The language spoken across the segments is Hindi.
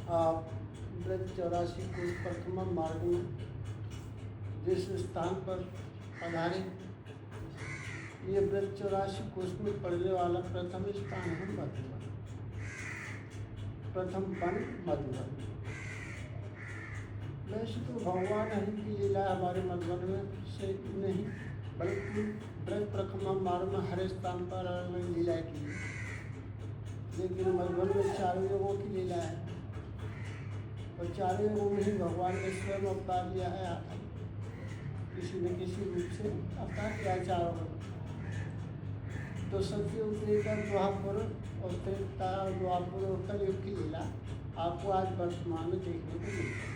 ब्रज 84 कोष प्रथम मार्ग में जिस स्थान पर पधारे, ये ब्रज 84 कोष में पड़ने वाला प्रथम स्थान है मधुबन। प्रथम वन मधुबन। वैसे तो भगवान हरि की लीला हमारे मधुबन में से नहीं, बल्कि ब्रज प्रथम मार्ग में हर स्थान पर अलग लीला की, लेकिन मधुबन में चारों योगों की लीला है और चारों योगों में ही भगवान ने स्वयं अवतार लिया है। किसी न किसी रूप से अवतार किया चारों में। तो सत्युग, त्रेता, द्वापर और त्रेता और द्वापर और कलयुग की लीला आपको आज वर्तमान में देखने को मिलेगी।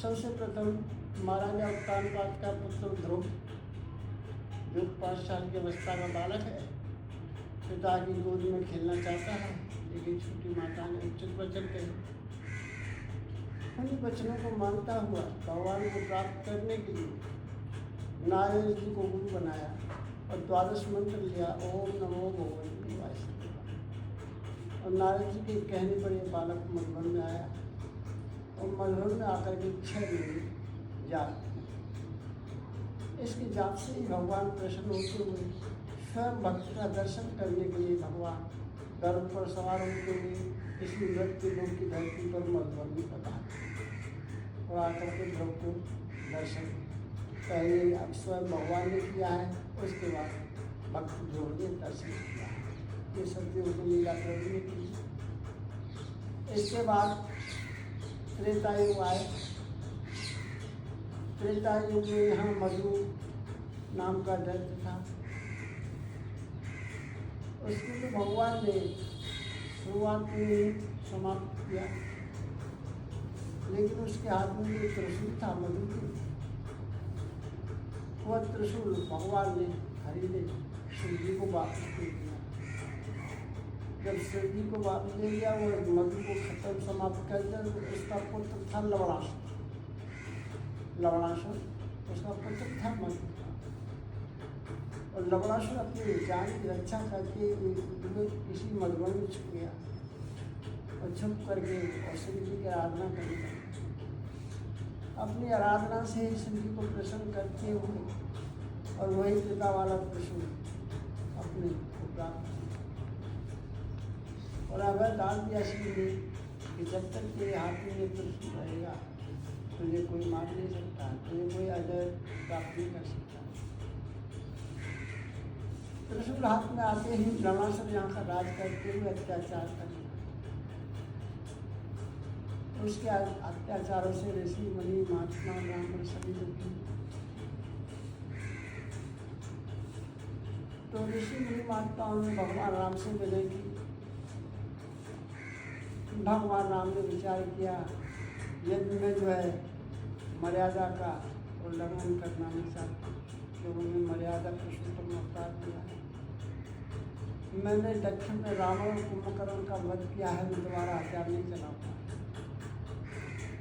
सबसे प्रथम महाराजा उत्तानपाद का पुत्र ध्रुव, जो 5 साल की अवस्था का बालक है, पिता की गोद में खेलना चाहता है, लेकिन छोटी माता ने उचित वचन कहे। उन वचनों को मानता हुआ भगवान को प्राप्त करने के लिए नारद जी को गुरु बनाया और 12 मंत्र लिया, ओम नमो भगवते वासुदेवाय। और नारद जी के कहने पर यह बालक मधुबन में आया और मधुबन में आकर के 6 महीने जाप। इसकी जाप से ही भगवान प्रसन्न होते हुए स्वयं भक्त का दर्शन करने के लिए भगवान गर्भ पर सवार होते हुए इसी मृत्यु लोक की धरती पर मधुबन में पधारे और आकर के ध्रुव को दर्शन पहले अब स्वयं भगवान ने किया है, उसके बाद भक्त ध्रुव ने दर्शन किया है। ये सत्युग की लीला प्रभु ने की। इसके बाद त्रेता युग आए। त्रेता युग में यहाँ मधु नाम का दैत्य था। उसको तो भगवान ने शुरुआत में समाप्त किया, लेकिन उसके हाथ में जो त्रिशूल था मधु की, वह त्रिशूल भगवान ने हरि ने शिव जी को वापस दे दिया। जब शिव जी को वापस दे दिया, वो मधु को खत्म समाप्त कर दिया। उसका पुत्र था लवणासुर। लवणासुर उसका पुत्र था मधु। और लवणासुर अपनी जान की रक्षा करके किसी मधुबन में छुप गया और छुप करके और शिव जी की आराधना करने लगा। अपनी आराधना से शिव जी को प्रसन्न करते हुए और वही पिता वाला त्रिशूल अपने को प्राप्त किया। और अगर दान दिया शिव ने कि जब तक तेरे हाथ में ये त्रिशूल रहेगा तुझे कोई मार नहीं सकता, तुझे कोई अजय प्राप्त नहीं कर सकता। त्रिशूल हाथ में आते ही लवणासुर यहाँ का राज करते हुए अत्याचार करने लगा। उसके अत्याचारों से ऋषि मुनि महात्मा ब्राह्मण सभी दुखी। तो ऋषि मुनि महात्माओं ने भगवान राम से विनय की। भगवान राम ने विचार किया, यदि मैं जो है मर्यादा का उल्लंघन करना नहीं चाहता, तो उन्होंने मर्यादा पुरुषोत्तम अवतार दिया है। मैंने दक्षिण में रावण और कुंभकर्ण का वध किया है, मैं दोबारा हथियार नहीं चलाऊंगा।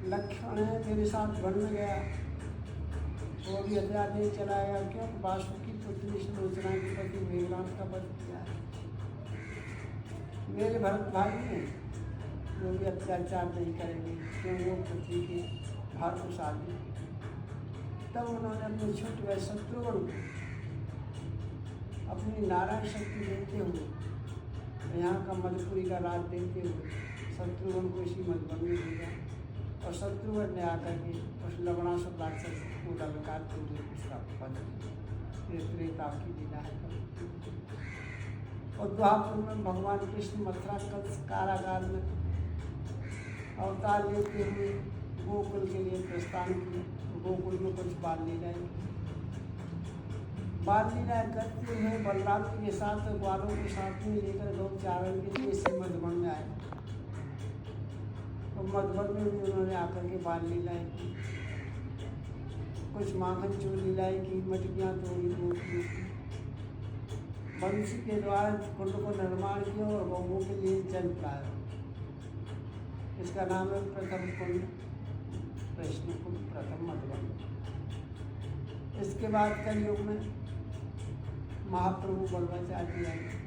लक्ष्मण है मेरे साथ वन में गया, वो भी हथियार नहीं चलाएगा, क्यों? वासुकी पुत्री सुलोचना के पति मेघनाथ का वध किया है। मेरे भरत भाई ने वो भी अत्याचार नहीं करेंगे, क्यों? वो पृथ्वी के भाग्यशाली। तब उन्होंने अपने छोटे भाई शत्रुघ्न को अपनी नारायण शक्ति देते हुए, यहाँ का मधुपुरी का राज देते हुए शत्रुघ्न को इसी मधुबन में भेजा। और शत्रुघ्न ने आकर के उस लवणासुर राक्षस को ललकार के लिए उसका वध किया। ये त्रेता की लीला है। और द्वापर में भगवान कृष्ण मथुरा कारागार में अवतार लेते हुए गोकुल के लिए प्रस्थान किए। गोकुल में कुछ बाल लीलाएं करते हुए बलराम के साथ ग्वालों के साथ में लेकर गौचारण के लिए इसी मधुबन में आए। तो मधुबन में भी उन्होंने आकर के बाल लीलाएं की, कुछ माखन चोर लीलाएं की, मटकियाँ तोड़ी, मूर्तियों की, बंसी के द्वारा कुंड को निर्माण किया और गौओं के लिए जल पिलाया। इसका नाम है प्रथम कुंड, कृष्ण कुंड, प्रथम मधुबन। इसके बाद कलयुग में महाप्रभु बल्लभाचार्य आए।